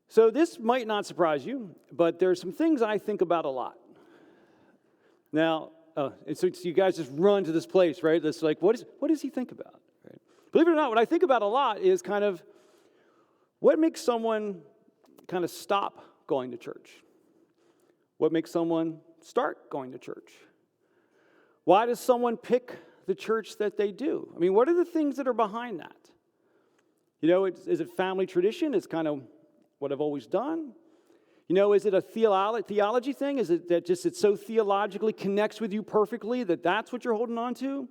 So this might not surprise you, but there's some things I think about a lot. Now, and so you guys just run to this place, right? That's like, what does he think about? Right? Believe it or not, what I think about a lot is kind of what makes someone kind of stop going to church? What makes someone start going to church? Why does someone pick the church that they do? I mean, what are the things that are behind that? You know, is it family tradition? It's kind of what I've always done. You know, is it a theology thing? Is it that just it so theologically connects with you perfectly that that's what you're holding on to?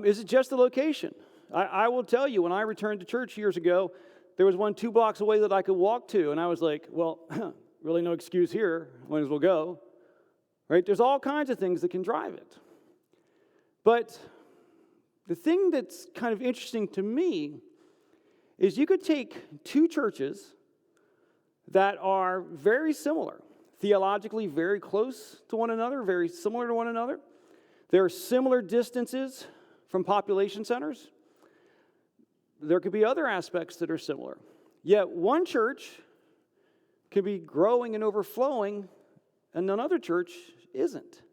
Is it just the location? I will tell you, when I returned to church years ago, there was one 2 blocks away that I could walk to, and I was like, well, really no excuse here. Might as well go. Right? There's all kinds of things that can drive it. But the thing that's kind of interesting to me is you could take 2 churches that are very similar, theologically very close to one another, very similar to one another. There are similar distances from population centers. There could be other aspects that are similar. Yet one church could be growing and overflowing, and another church isn't.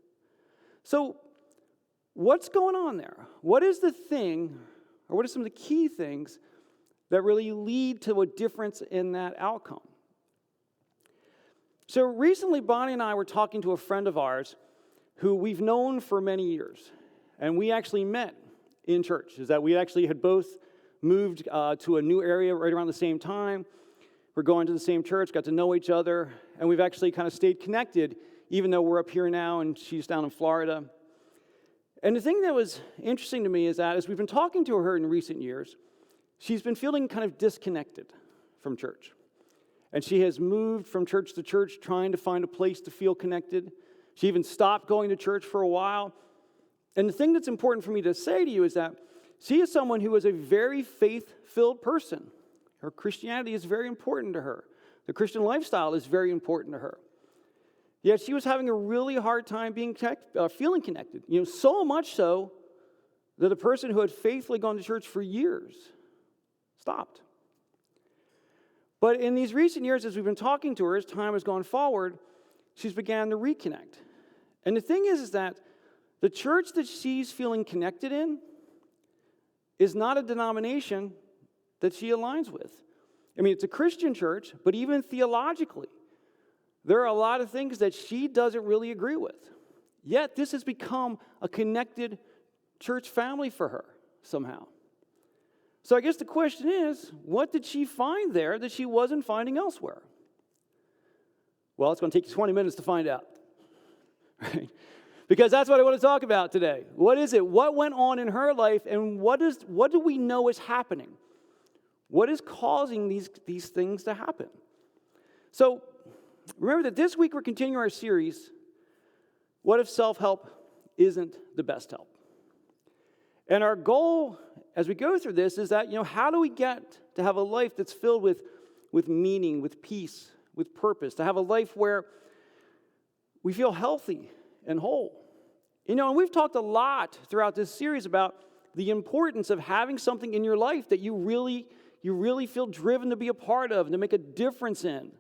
So what's going on there? What is the thing, or what are some of the key things that really lead to a difference in that outcome? So recently, Bonnie and I were talking to a friend of ours who we've known for many years, and we actually met in church. Is that we actually had both moved to a new area right around the same time. We're going to the same church, got to know each other, and we've actually kind of stayed connected, even though we're up here now and she's down in Florida. And the thing that was interesting to me is that as we've been talking to her in recent years, she's been feeling kind of disconnected from church. And she has moved from church to church trying to find a place to feel connected. She even stopped going to church for a while. And the thing that's important for me to say to you is that she is someone who is a very faith-filled person. Her Christianity is very important to her. The Christian lifestyle is very important to her. Yet she was having a really hard time feeling connected. You know, so much so that the person who had faithfully gone to church for years stopped. But in these recent years, as we've been talking to her, as time has gone forward, she's began to reconnect. And the thing is that the church that she's feeling connected in is not a denomination that she aligns with. I mean, it's a Christian church, but even theologically, there are a lot of things that she doesn't really agree with. Yet, this has become a connected church family for her somehow. So I guess the question is, what did she find there that she wasn't finding elsewhere? Well, it's going to take you 20 minutes to find out. Right? Because that's what I want to talk about today. What is it? What went on in her life, and what do we know is happening? What is causing these things to happen? So remember that this week we're continuing our series, What If Self-Help Isn't the Best Help? And our goal as we go through this is that, you know, how do we get to have a life that's filled with meaning, with peace, with purpose, to have a life where we feel healthy and whole? You know, and we've talked a lot throughout this series about the importance of having something in your life that you really feel driven to be a part of and to make a difference in.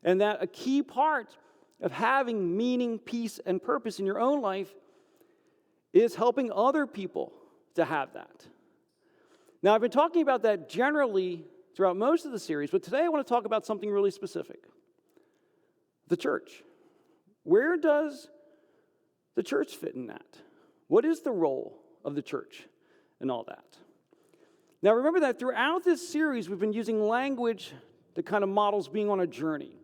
And that a key part of having meaning, peace, and purpose in your own life is helping other people to have that. Now, I've been talking about that generally throughout most of the series, but today I want to talk about something really specific. The church. Where does the church fit in that? What is the role of the church in all that? Now, remember that throughout this series, we've been using language that kind of models being on a journey.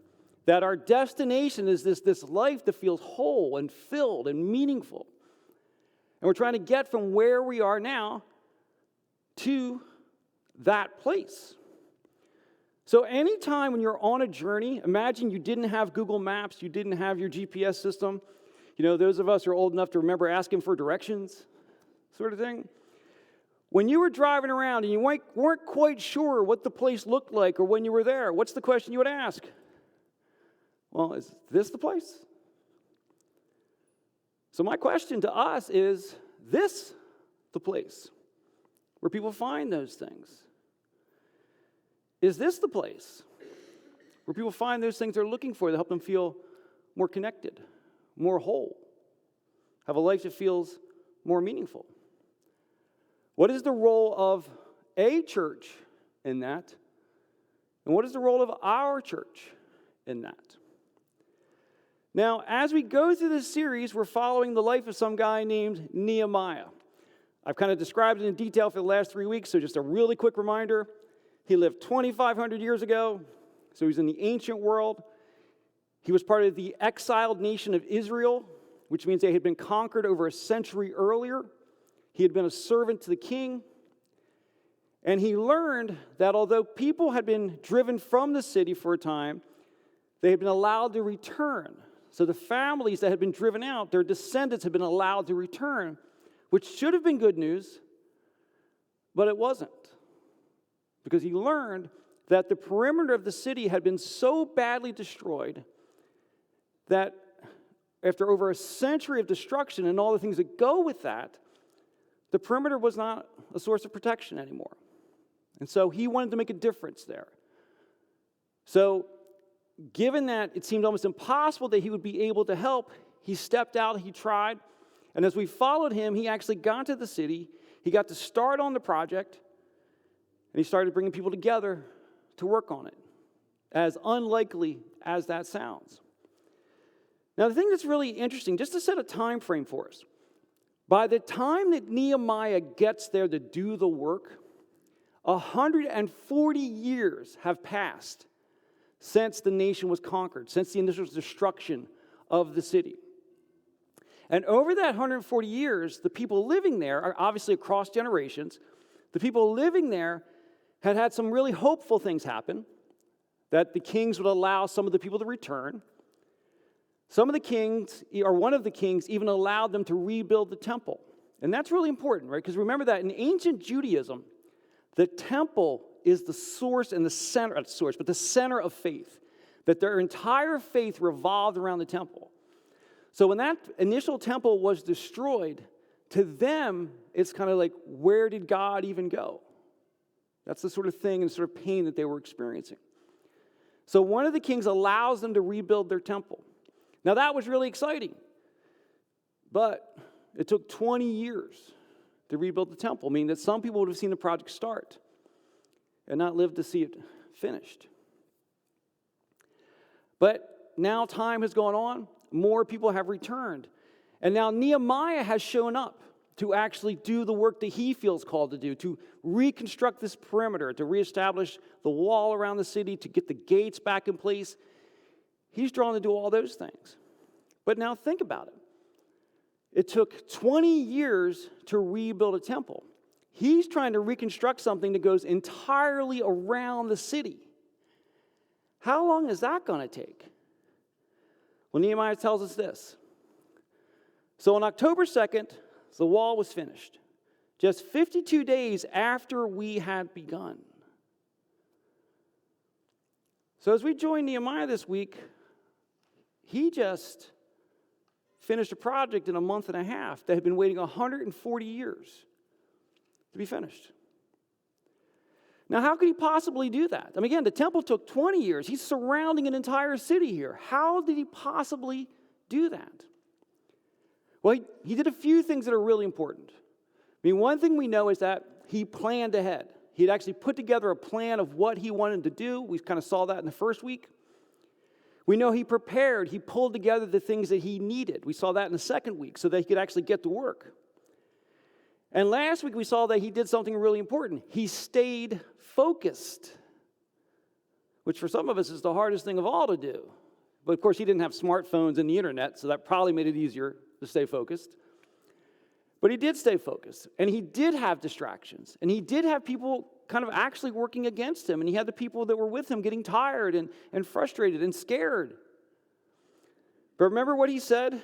That our destination is this life that feels whole and filled and meaningful. And we're trying to get from where we are now to that place. So anytime when you're on a journey, imagine you didn't have Google Maps, you didn't have your GPS system. You know, those of us who are old enough to remember asking for directions, sort of thing. When you were driving around and you weren't quite sure what the place looked like or when you were there, what's the question you would ask? Well, is this the place? So my question to us is this the place where people find those things? Is this the place where people find those things they're looking for that help them feel more connected, more whole, have a life that feels more meaningful. What is the role of a church in that? And what is the role of our church in that? Now, as we go through this series, we're following the life of some guy named Nehemiah. I've kind of described it in detail for the last 3 weeks, so just a really quick reminder. He lived 2,500 years ago, so he's in the ancient world. He was part of the exiled nation of Israel, which means they had been conquered over a century earlier. He had been a servant to the king. And he learned that although people had been driven from the city for a time, they had been allowed to return. So the families that had been driven out, their descendants had been allowed to return, which should have been good news, but it wasn't. Because he learned that the perimeter of the city had been so badly destroyed that after over a century of destruction and all the things that go with that, the perimeter was not a source of protection anymore. And so he wanted to make a difference there. So given that it seemed almost impossible that he would be able to help, he stepped out, he tried. And as we followed him, he actually got to the city. He got to start on the project. And he started bringing people together to work on it, as unlikely as that sounds. Now, the thing that's really interesting, just to set a time frame for us, by the time that Nehemiah gets there to do the work, 140 years have passed since the nation was conquered, since the initial destruction of the city. And over that 140 years, the people living there are obviously across generations. The people living there had had some really hopeful things happen, that the kings would allow some of the people to return. Some of the kings, or one of the kings, even allowed them to rebuild the temple. And that's really important, right? Because remember that in ancient Judaism, the temple is the source and the center, not source, but the center of faith. That their entire faith revolved around the temple. So when that initial temple was destroyed, to them, it's kind of like, where did God even go? That's the sort of thing and sort of pain that they were experiencing. So one of the kings allows them to rebuild their temple. Now that was really exciting, but it took 20 years to rebuild the temple, meaning that some people would have seen the project start and not lived to see it finished. But now time has gone on, more people have returned, and now Nehemiah has shown up to actually do the work that he feels called to do, to reconstruct this perimeter, to reestablish the wall around the city, to get the gates back in place. He's drawn to do all those things. But now think about it. It took 20 years to rebuild a temple. He's trying to reconstruct something that goes entirely around the city. How long is that going to take? Well, Nehemiah tells us this. So on October 2nd, the wall was finished, just 52 days after we had begun. So as we join Nehemiah this week, he just finished a project in a month and a half that had been waiting 140 years to be finished. Now, how could he possibly do that? I mean, again, the temple took 20 years. He's surrounding an entire city here. How did he possibly do that? Well, he did a few things that are really important. I mean, one thing we know is that he planned ahead. He had actually put together a plan of what he wanted to do. We kind of saw that in the first week. We know he prepared. He pulled together the things that he needed. We saw that in the second week so that he could actually get to work. And last week we saw that he did something really important. He stayed focused, which for some of us is the hardest thing of all to do. But of course he didn't have smartphones and the internet, so that probably made it easier to stay focused. But he did stay focused, and he did have distractions, and he did have people kind of actually working against him, and he had the people that were with him getting tired and frustrated and scared. But remember what he said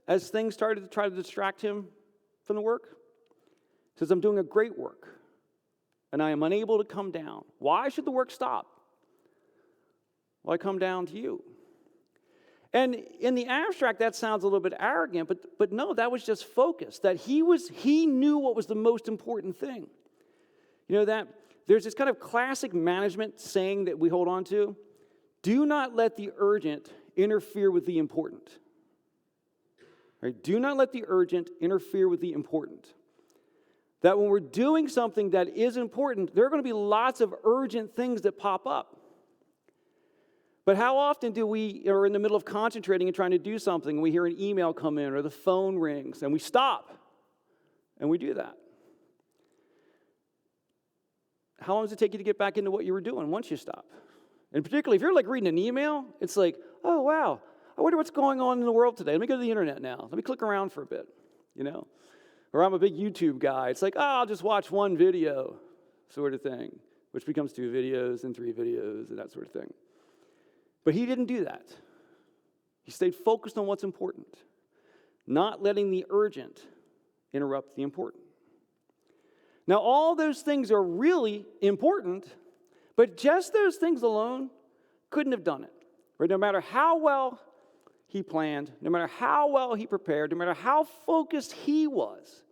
as things started to try to distract him from the work? He says, I'm doing a great work, and I am unable to come down. Why should the work stop? Well, I come down to you. And in the abstract, that sounds a little bit arrogant, but no, that was just focus. That he knew what was the most important thing. You know, that there's this kind of classic management saying that we hold on to. Do not let the urgent interfere with the important. Right? Do not let the urgent interfere with the important. That when we're doing something that is important, there are going to be lots of urgent things that pop up. But how often do we are in the middle of concentrating and trying to do something, and we hear an email come in or the phone rings, and we stop, and we do that? How long does it take you to get back into what you were doing once you stop? And particularly if you're like reading an email, it's like, oh, wow, I wonder what's going on in the world today. Let me go to the internet now. Let me click around for a bit, Or I'm a big YouTube guy. It's like, oh, I'll just watch one video sort of thing, which becomes 2 videos and 3 videos and that sort of thing. But he didn't do that. He stayed focused on what's important, not letting the urgent interrupt the important. Now, all those things are really important, but just those things alone couldn't have done it. Right? No matter how well he planned, no matter how well he prepared, no matter how focused he was,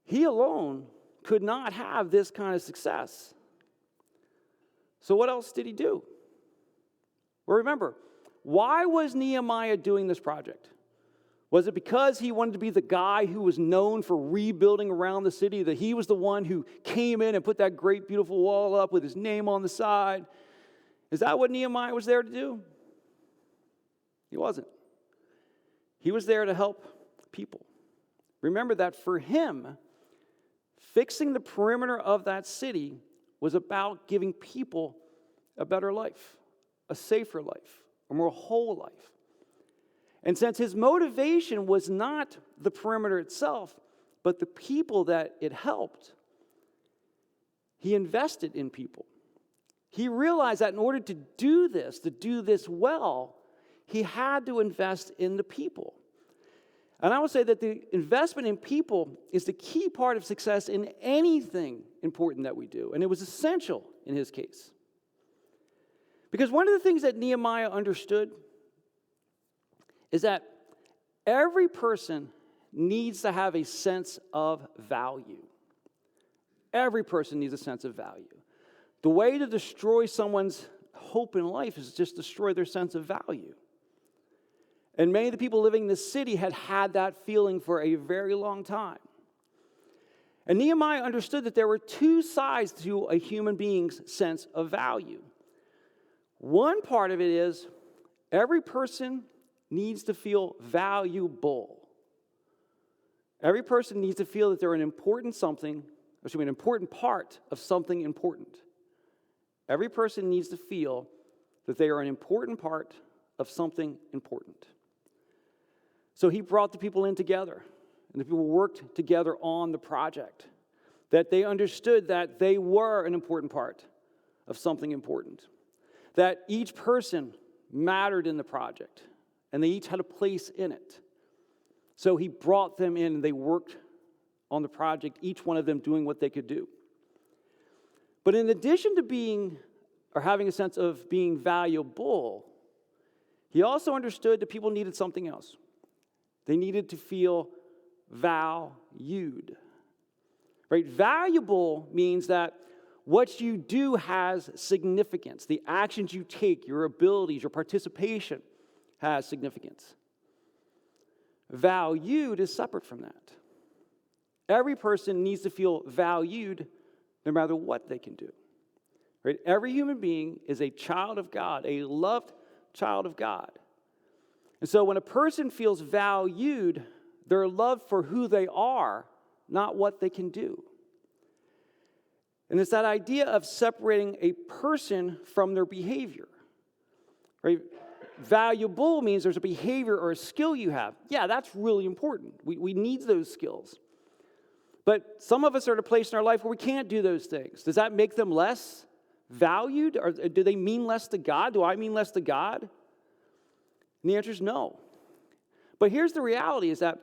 he alone could not have this kind of success. So what else did he do? Well, remember, why was Nehemiah doing this project? Was it because he wanted to be the guy who was known for rebuilding around the city, that he was the one who came in and put that great, beautiful wall up with his name on the side? Is that what Nehemiah was there to do? He wasn't. He was there to help people. Remember that for him, fixing the perimeter of that city was about giving people a better life, a safer life, a more whole life. And since his motivation was not the perimeter itself, but the people that it helped, he invested in people. He realized that in order to do this well, he had to invest in the people. And I would say that the investment in people is the key part of success in anything important that we do. And it was essential in his case. Because one of the things that Nehemiah understood is that every person needs to have a sense of value. Every person needs a sense of value. The way to destroy someone's hope in life is just destroy their sense of value. And many of the people living in this city had had that feeling for a very long time. And Nehemiah understood that there were 2 sides to a human being's sense of value. One part of it is every person needs to feel valuable. Every person needs to feel that they're an important part of something important. Every person needs to feel that they are an important part of something important. So he brought the people in together, and the people worked together on the project, that they understood that they were an important part of something important, that each person mattered in the project, and they each had a place in it. So he brought them in, and they worked on the project, each one of them doing what they could do. But in addition to having a sense of being valuable, he also understood that people needed something else. They needed to feel valued. Right? Valuable means that what you do has significance. The actions you take, your abilities, your participation has significance. Valued is separate from that. Every person needs to feel valued no matter what they can do. Right? Every human being is a child of God, a loved child of God. And so when a person feels valued, they're loved for who they are, not what they can do. And it's that idea of separating a person from their behavior. Right? Valuable means there's a behavior or a skill you have. Yeah, that's really important. We need those skills. But some of us are at a place in our life where we can't do those things. Does that make them less valued? Or do they mean less to God? Do I mean less to God? And the answer is no. But here's the reality is that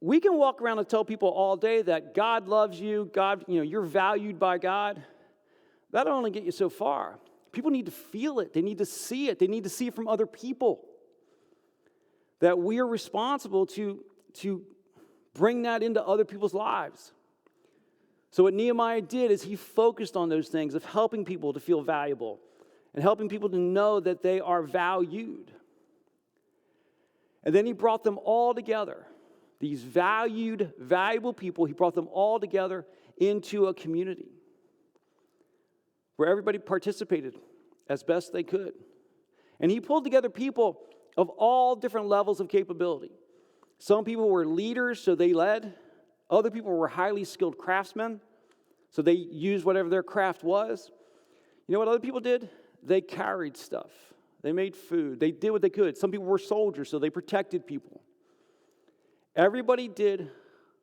we can walk around and tell people all day that God loves you, God, you're valued by God. That'll only get you so far. People need to feel it. They need to see it. They need to see it from other people. That we are responsible to bring that into other people's lives. So what Nehemiah did is he focused on those things of helping people to feel valuable and helping people to know that they are valued. And then he brought them all together. These valued, valuable people, he brought them all together into a community where everybody participated as best they could. And he pulled together people of all different levels of capability. Some people were leaders, so they led. Other people were highly skilled craftsmen, so they used whatever their craft was. You know what other people did? They carried stuff. They made food. They did what they could. Some people were soldiers, so they protected people. Everybody did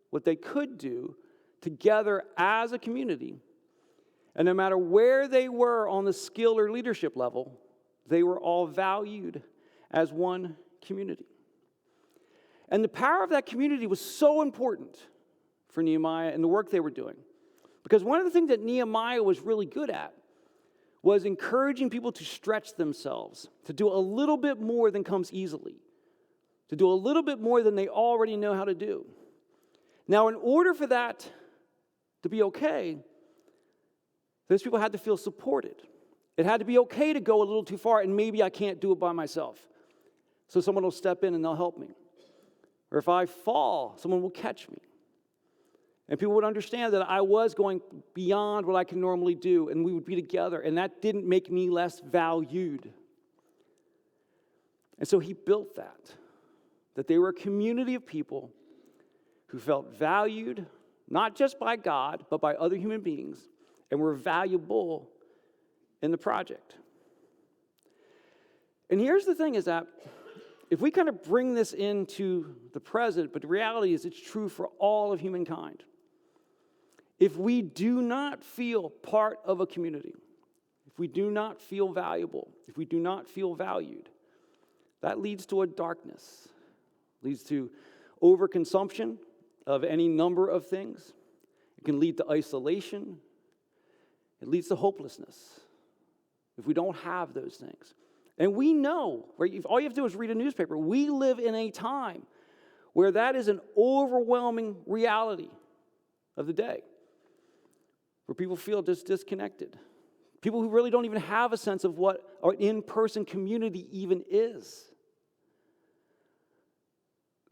what they could do together as a community. And no matter where they were on the skill or leadership level, they were all valued as one community. And the power of that community was so important for Nehemiah and the work they were doing. Because one of the things that Nehemiah was really good at was encouraging people to stretch themselves, to do a little bit more than comes easily, to do a little bit more than they already know how to do. Now, in order for that to be okay, those people had to feel supported. It had to be okay to go a little too far, and maybe I can't do it by myself. So someone will step in and they'll help me. Or if I fall, someone will catch me. And people would understand that I was going beyond what I can normally do, and we would be together, and that didn't make me less valued. And so he built that they were a community of people who felt valued, not just by God, but by other human beings, and were valuable in the project. And here's the thing is that if we kind of bring this into the present, but the reality is it's true for all of humankind. If we do not feel part of a community, if we do not feel valuable, if we do not feel valued, that leads to a darkness, leads to overconsumption of any number of things. It can lead to isolation. It leads to hopelessness if we don't have those things. And we know, right? All you have to do is read a newspaper. We live in a time where that is an overwhelming reality of the day, where people feel just disconnected. People who really don't even have a sense of what an in-person community even is.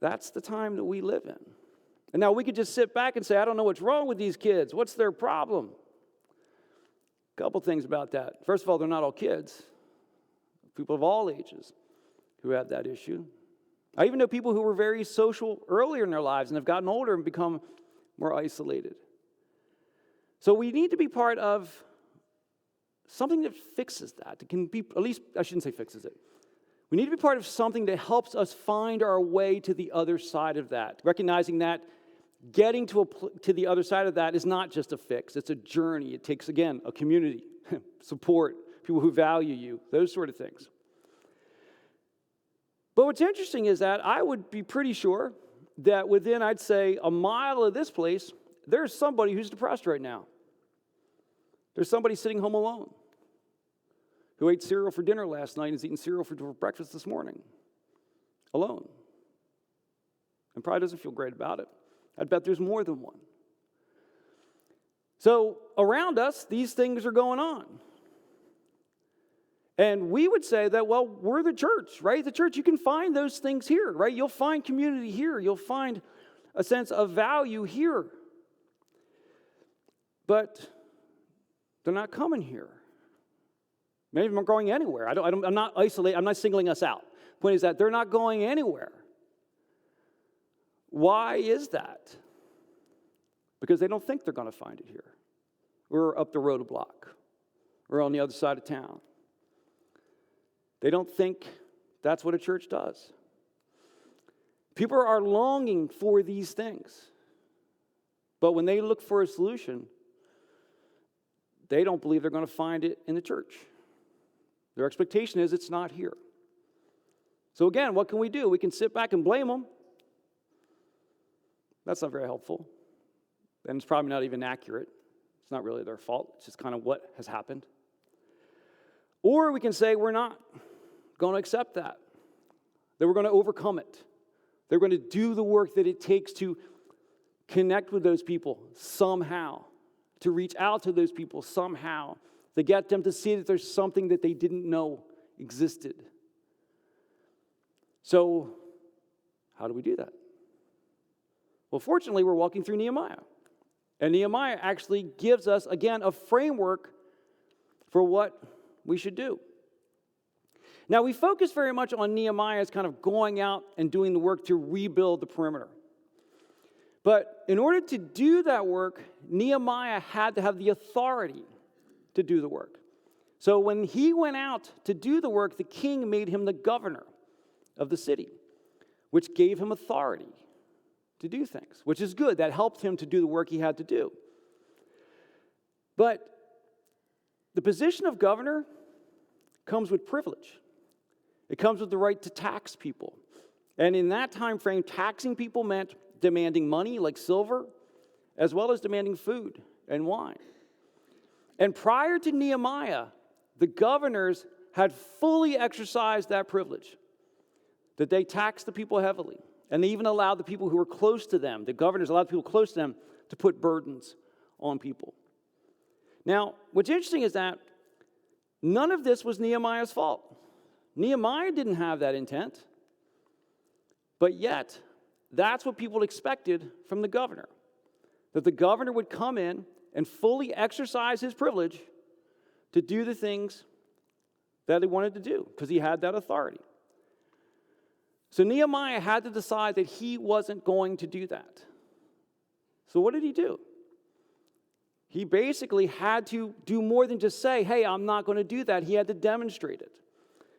That's the time that we live in. And now we could just sit back and say, I don't know what's wrong with these kids. What's their problem? A couple things about that. First of all, they're not all kids. People of all ages who have that issue. I even know people who were very social earlier in their lives and have gotten older and become more isolated. So we need to be part of something that fixes that. It can be, at least, I shouldn't say fixes it. We need to be part of something that helps us find our way to the other side of that. Recognizing that getting to the other side of that is not just a fix. It's a journey. It takes, again, a community, support, people who value you, those sort of things. But what's interesting is that I would be pretty sure that within, I'd say, a mile of this place, there's somebody who's depressed right now. There's somebody sitting home alone who ate cereal for dinner last night and is eating cereal for breakfast this morning, alone, and probably doesn't feel great about it. I'd bet there's more than one. So around us, these things are going on. And we would say that, well, we're the church, right? The church, you can find those things here, right? You'll find community here. You'll find a sense of value here. But they're not coming here. Many of them aren't going anywhere. I'm not isolated. I'm not singling us out. The point is that they're not going anywhere. Why is that? Because they don't think they're going to find it here. Or up the road a block. Or on the other side of town. They don't think that's what a church does. People are longing for these things. But when they look for a solution, they don't believe they're going to find it in the church. Their expectation is it's not here. So again, what can we do? We can sit back and blame them. That's not very helpful. And it's probably not even accurate. It's not really their fault. It's just kind of what has happened. Or we can say we're not going to accept that we're going to overcome it. They're going to do the work that it takes to connect with those people somehow, to reach out to those people somehow, to get them to see that there's something that they didn't know existed. So, how do we do that? Well, fortunately, we're walking through Nehemiah. And Nehemiah actually gives us, again, a framework for what we should do. Now, we focus very much on Nehemiah as kind of going out and doing the work to rebuild the perimeter. But in order to do that work, Nehemiah had to have the authority to do the work. So when he went out to do the work, the king made him the governor of the city, which gave him authority to do things, which is good. That helped him to do the work he had to do. But the position of governor comes with privilege. It comes with the right to tax people. And in that time frame, taxing people meant demanding money like silver, as well as demanding food and wine. And prior to Nehemiah, the governors had fully exercised that privilege, that they taxed the people heavily. And they even allowed the people who were close to them, the governors allowed people close to them, to put burdens on people. Now, what's interesting is that none of this was Nehemiah's fault. Nehemiah didn't have that intent, but yet, that's what people expected from the governor, that the governor would come in and fully exercise his privilege to do the things that he wanted to do, because he had that authority. So Nehemiah had to decide that he wasn't going to do that. So what did he do? He basically had to do more than just say, hey, I'm not going to do that. He had to demonstrate it.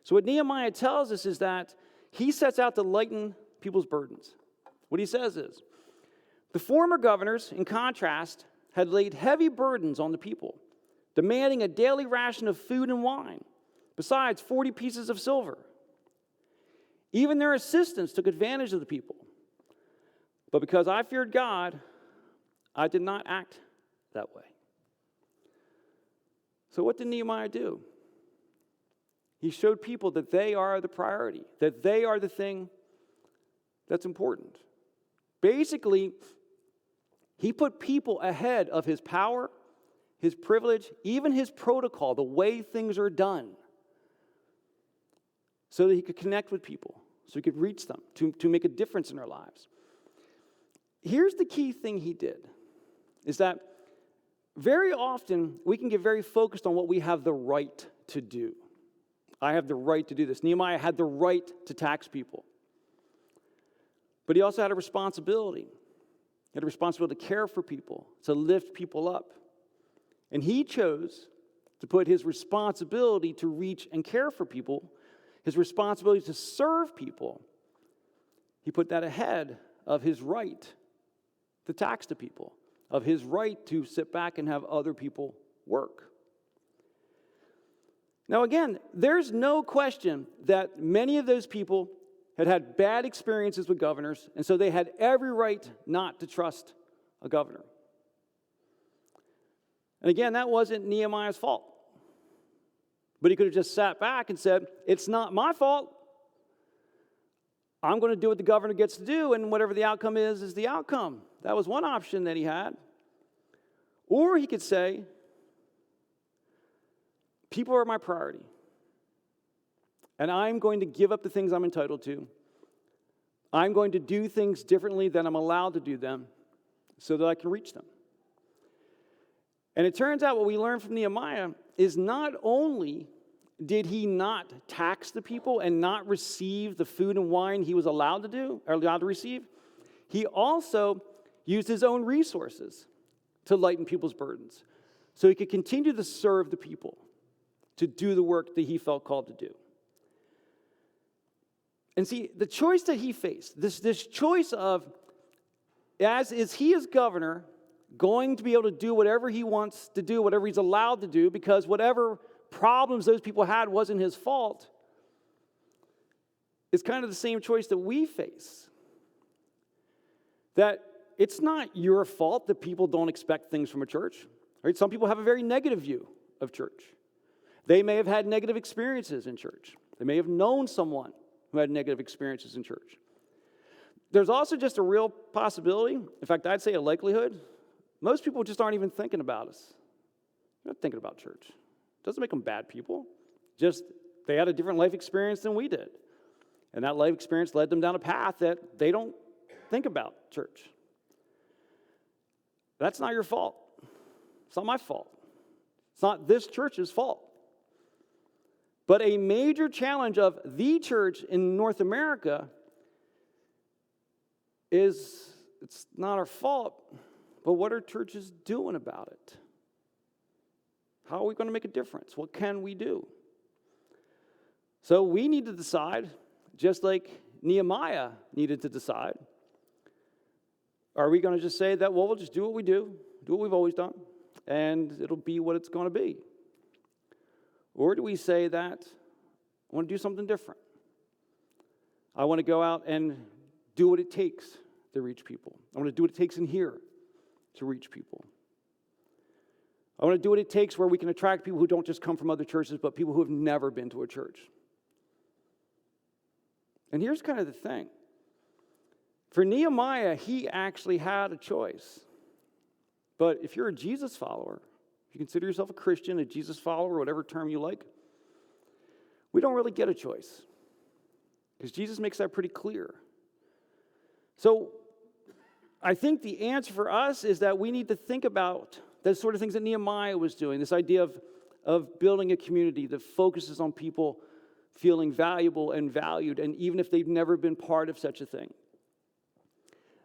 So what Nehemiah tells us is that he sets out to lighten people's burdens. What he says is, the former governors, in contrast, had laid heavy burdens on the people, demanding a daily ration of food and wine, besides 40 pieces of silver. Even their assistants took advantage of the people. But because I feared God, I did not act that way. So what did Nehemiah do? He showed people that they are the priority, that they are the thing that's important. Basically, he put people ahead of his power, his privilege, even his protocol, the way things are done, so that he could connect with people, so he could reach them, to make a difference in their lives. Here's the key thing he did, is that very often we can get very focused on what we have the right to do. I have the right to do this. Nehemiah had the right to tax people. But he also had a responsibility. He had a responsibility to care for people, to lift people up. And he chose to put his responsibility to reach and care for people, his responsibility to serve people, he put that ahead of his right to tax the people, of his right to sit back and have other people work. Now again, there's no question that many of those people had had bad experiences with governors, and so they had every right not to trust a governor. And again, that wasn't Nehemiah's fault. But he could have just sat back and said, it's not my fault. I'm going to do what the governor gets to do, and whatever the outcome is the outcome. That was one option that he had. Or he could say, people are my priority. And I'm going to give up the things I'm entitled to. I'm going to do things differently than I'm allowed to do them so that I can reach them. And it turns out what we learn from Nehemiah is not only did he not tax the people and not receive the food and wine he was allowed to do, or allowed to receive, he also used his own resources to lighten people's burdens so he could continue to serve the people, to do the work that he felt called to do. And see, the choice that he faced, this choice of, is he as governor going to be able to do whatever he wants to do, whatever he's allowed to do, because whatever problems those people had wasn't his fault, is kind of the same choice that we face. That it's not your fault that people don't expect things from a church. Right? Some people have a very negative view of church. They may have had negative experiences in church. They may have known someone who had negative experiences in church. There's also just a real possibility, in fact, I'd say a likelihood, most people just aren't even thinking about us. They're not thinking about church. Doesn't make them bad people. Just they had a different life experience than we did. And that life experience led them down a path that they don't think about church. That's not your fault. It's not my fault. It's not this church's fault. But a major challenge of the church in North America is it's not our fault, but what are churches doing about it? How are we going to make a difference? What can we do? So we need to decide, just like Nehemiah needed to decide. Are we going to just say that, well, we'll just do what we do what we've always done, and it'll be what it's going to be? Or do we say that I want to do something different? I want to go out and do what it takes to reach people. I want to do what it takes in here to reach people. I want to do what it takes where we can attract people who don't just come from other churches, but people who have never been to a church. And here's kind of the thing. For Nehemiah, he actually had a choice. But if you're a Jesus follower, if you consider yourself a Christian, a Jesus follower, whatever term you like, we don't really get a choice. Because Jesus makes that pretty clear. So I think the answer for us is that we need to think about the sort of things that Nehemiah was doing, this idea of building a community that focuses on people feeling valuable and valued, and even if they've never been part of such a thing.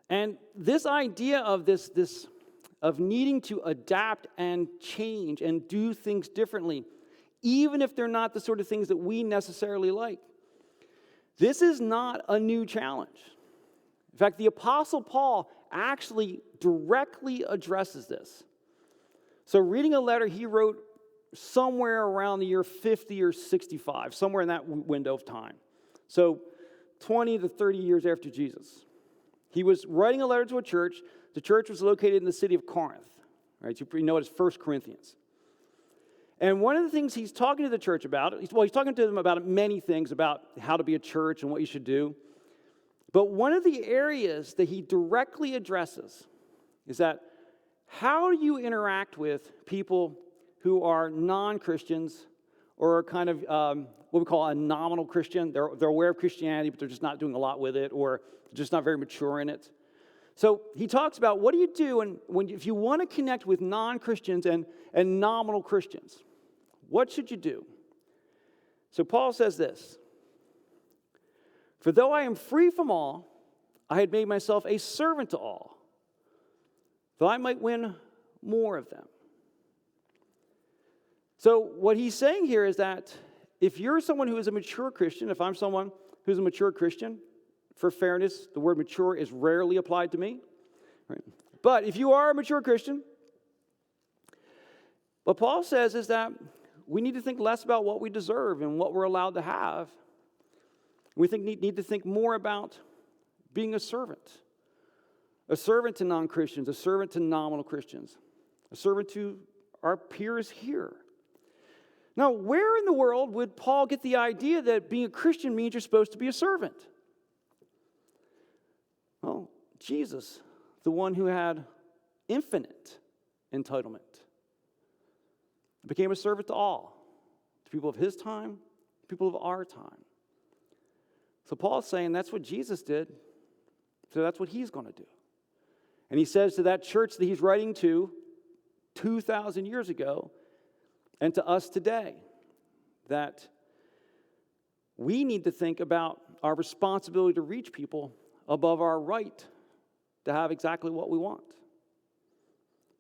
And this idea of of needing to adapt and change and do things differently, even if they're not the sort of things that we necessarily like, this is not a new challenge. In fact, the Apostle Paul actually directly addresses this. So reading a letter he wrote somewhere around the year 50 or 65, somewhere in that window of time. So 20 to 30 years after Jesus. He was writing a letter to a church. The church was located in the city of Corinth. Right? You know it as 1 Corinthians. And one of the things he's talking to the church about, he's talking to them about many things, about how to be a church and what you should do. But one of the areas that he directly addresses is that how do you interact with people who are non-Christians or are kind of what we call a nominal Christian? They're aware of Christianity, but they're just not doing a lot with it, or just not very mature in it. So he talks about what do you do if you want to connect with non-Christians and nominal Christians? What should you do? So Paul says this: "For though I am free from all, I had made myself a servant to all, that I might win more of them." So what he's saying here is that if you're someone who is a mature Christian, if I'm someone who's a mature Christian, for fairness, the word mature is rarely applied to me. Right? But if you are a mature Christian, what Paul says is that we need to think less about what we deserve and what we're allowed to have. We need to think more about being a servant to non-Christians, a servant to nominal Christians, a servant to our peers here. Now, where in the world would Paul get the idea that being a Christian means you're supposed to be a servant? Well, Jesus, the one who had infinite entitlement, became a servant to all, to people of his time, people of our time. So Paul's saying that's what Jesus did, so that's what he's going to do. And he says to that church that he's writing to 2,000 years ago and to us today that we need to think about our responsibility to reach people above our right to have exactly what we want.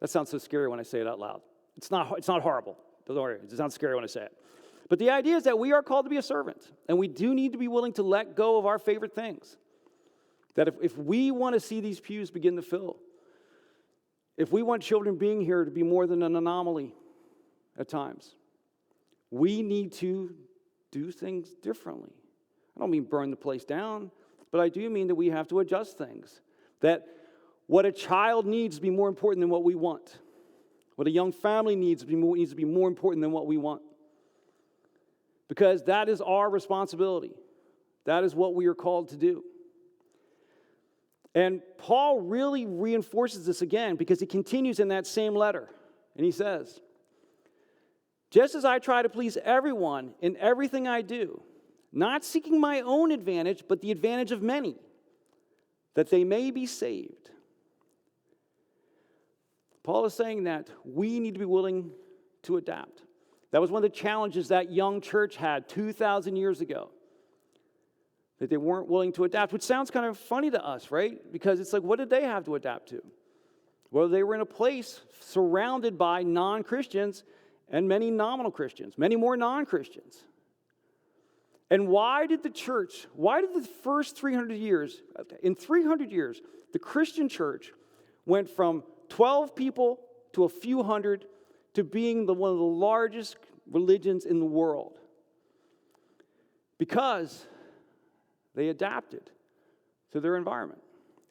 That sounds so scary when I say it out loud. It's not horrible. Don't worry, it sounds scary when I say it. But the idea is that we are called to be a servant, and we do need to be willing to let go of our favorite things. That if we want to see these pews begin to fill, if we want children being here to be more than an anomaly at times, we need to do things differently. I don't mean burn the place down, but I do mean that we have to adjust things. That what a child needs to be more important than what we want. What a young family needs to be more important than what we want. Because that is our responsibility. That is what we are called to do. And Paul really reinforces this again because he continues in that same letter. And he says, Just as I try to please everyone in everything I do, not seeking my own advantage, but the advantage of many, that they may be saved. Paul is saying that we need to be willing to adapt. That was one of the challenges that young church had 2,000 years ago, that they weren't willing to adapt, which sounds kind of funny to us, right? Because it's like, what did they have to adapt to? Well, they were in a place surrounded by non-Christians and many nominal Christians, many more non-Christians. And why did the first 300 years, in 300 years, the Christian church went from 12 people to a few hundred to being one of the largest religions in the world? Because they adapted to their environment.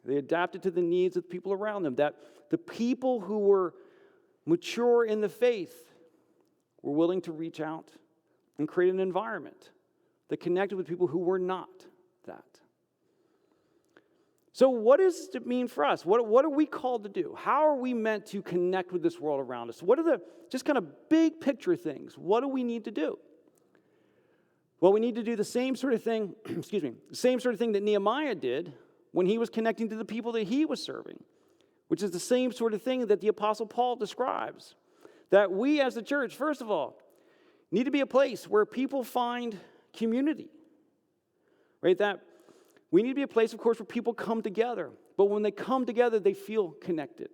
They adapted to the needs of the people around them. That the people who were mature in the faith were willing to reach out and create an environment that connected with people who were not that. So what does it mean for us? What are we called to do? How are we meant to connect with this world around us? What are the just kind of big picture things? What do we need to do? Well, we need to do the same sort of thing, the same sort of thing that Nehemiah did when he was connecting to the people that he was serving, which is the same sort of thing that the Apostle Paul describes. That we as the church, first of all, need to be a place where people find community, right? That we need to be a place, of course, where people come together. But when they come together, they feel connected,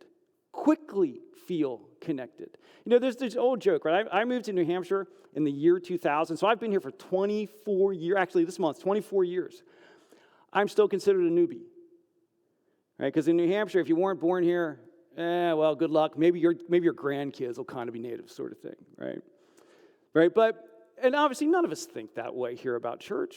quickly feel connected. You know, there's this old joke, right? I moved to New Hampshire in the year 2000, so I've been here for 24 years. Actually, this month, 24 years. I'm still considered a newbie, right? Because in New Hampshire, if you weren't born here, well, good luck. Maybe your grandkids will kind of be native, sort of thing, right? Right, and obviously none of us think that way here about church.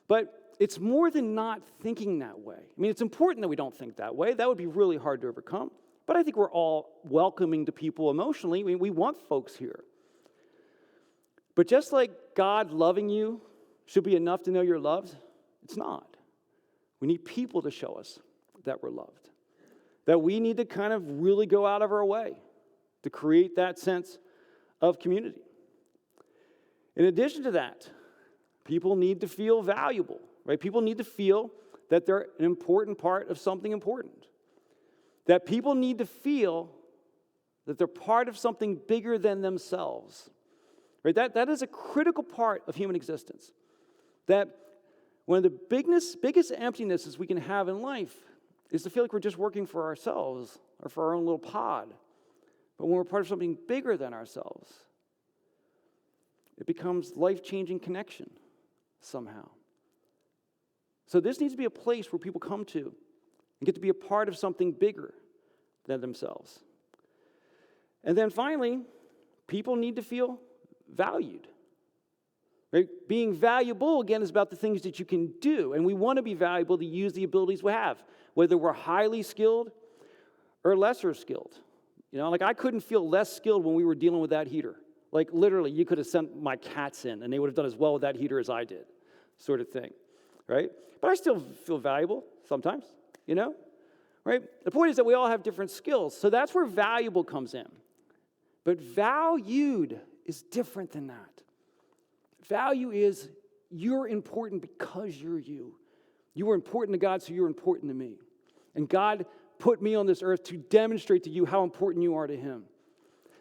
But it's more than not thinking that way. I mean, it's important that we don't think that way. That would be really hard to overcome. But I think we're all welcoming to people emotionally. I mean, we want folks here. But just like God loving you should be enough to know you're loved, it's not. We need people to show us that we're loved. That we need to kind of really go out of our way to create that sense of community. In addition to that, people need to feel valuable, right? People need to feel that they're an important part of something important. That people need to feel that they're part of something bigger than themselves. Right? That is a critical part of human existence. That one of the biggest emptinesses we can have in life is to feel like we're just working for ourselves or for our own little pod. But when we're part of something bigger than ourselves, it becomes life-changing connection somehow. So this needs to be a place where people come to and get to be a part of something bigger than themselves. And then finally, people need to feel valued. Right? Being valuable, again, is about the things that you can do. And we want to be valuable to use the abilities we have, whether we're highly skilled or lesser skilled. You know, like I couldn't feel less skilled when we were dealing with that heater. Like literally, you could have sent my cats in and they would have done as well with that heater as I did, sort of thing, right? But I still feel valuable sometimes, you know, right? The point is that we all have different skills, so that's where valuable comes in. But valued is different than that. Value is you're important because you're you. You are important to God, so you're important to me. And God put me on this earth to demonstrate to you how important you are to Him.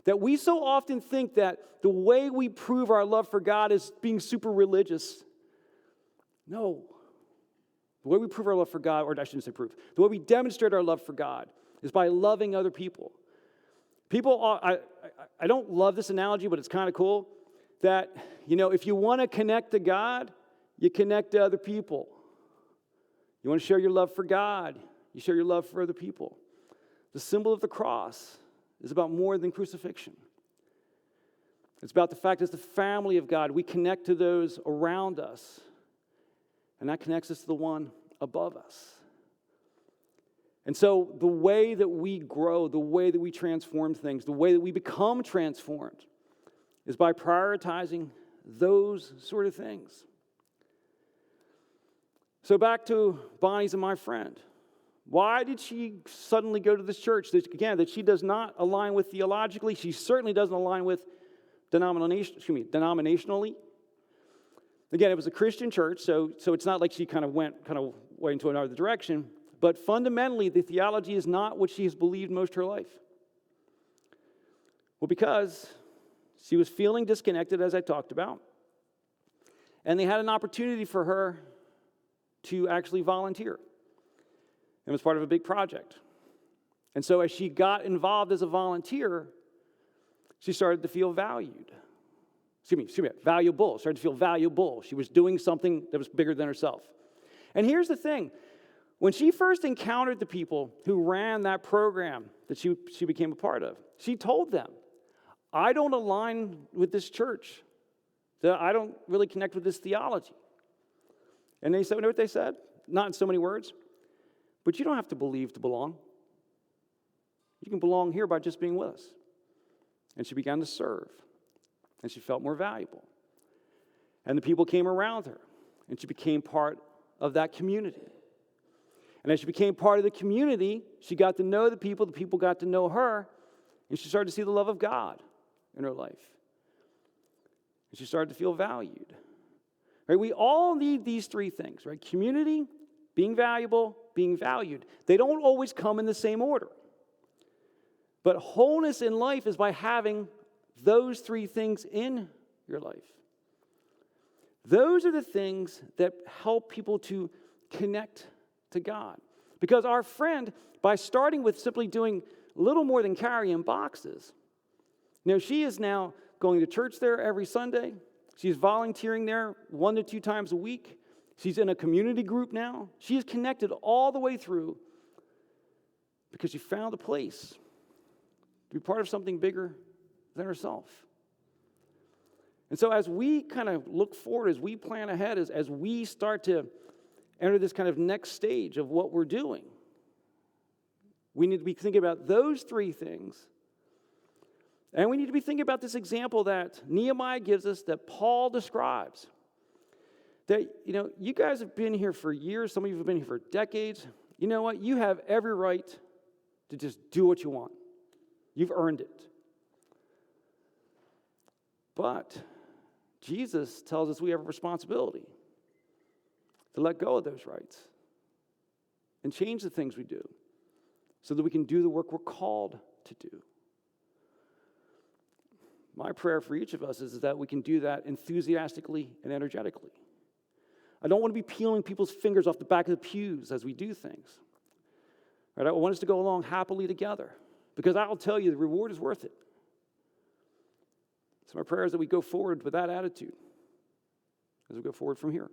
That we so often think that the way we prove our love for God is being super religious. No. The way we prove our love for God, or I shouldn't say prove, the way we demonstrate our love for God is by loving other people. I don't love this analogy, but it's kind of cool. That, you know, if you want to connect to God, you connect to other people. You want to share your love for God, you share your love for other people. The symbol of the cross is about more than crucifixion. It's about the fact as the family of God, we connect to those around us, and that connects us to the one above us. And so the way that we grow, the way that we transform things, the way that we become transformed is by prioritizing those sort of things. So back to Bonnie's and my friend. Why did she suddenly go to this church that she does not align with theologically? She certainly doesn't align with denominationally. Again, it was a Christian church, so it's not like she went into another direction. But fundamentally, the theology is not what she has believed most of her life. Well, because she was feeling disconnected, as I talked about, and they had an opportunity for her to actually volunteer. It was part of a big project. And so as she got involved as a volunteer, she started to feel valued. Valuable. Started to feel valuable. She was doing something that was bigger than herself. And here's the thing. When she first encountered the people who ran that program that she became a part of, she told them, I don't align with this church. I don't really connect with this theology. And they said, you know what they said? Not in so many words, but you don't have to believe to belong. You can belong here by just being with us. And she began to serve. And she felt more valuable. And the people came around her. And she became part of that community. And as she became part of the community, she got to know the people got to know her, and she started to see the love of God in her life. And she started to feel valued. Right? We all need these three things, right? Community, being valuable, being valued. They don't always come in the same order. But wholeness in life is by having those three things in your life. Those are the things that help people to connect to God. Because our friend, by starting with simply doing little more than carrying boxes, she is now going to church there every Sunday. She's volunteering there 1 to 2 times a week. She's in a community group now. She is connected all the way through because she found a place to be part of something bigger than herself. And so as we look forward, as we plan ahead, as we start to enter this next stage of what we're doing, we need to be thinking about those three things. And we need to be thinking about this example that Nehemiah gives us, that Paul describes. That, you guys have been here for years. Some of you have been here for decades. You know what? You have every right to just do what you want. You've earned it. But Jesus tells us we have a responsibility to let go of those rights and change the things we do so that we can do the work we're called to do. My prayer for each of us is that we can do that enthusiastically and energetically. I don't want to be peeling people's fingers off the back of the pews as we do things. Right? I want us to go along happily together because I'll tell you the reward is worth it. So my prayer is that we go forward with that attitude as we go forward from here.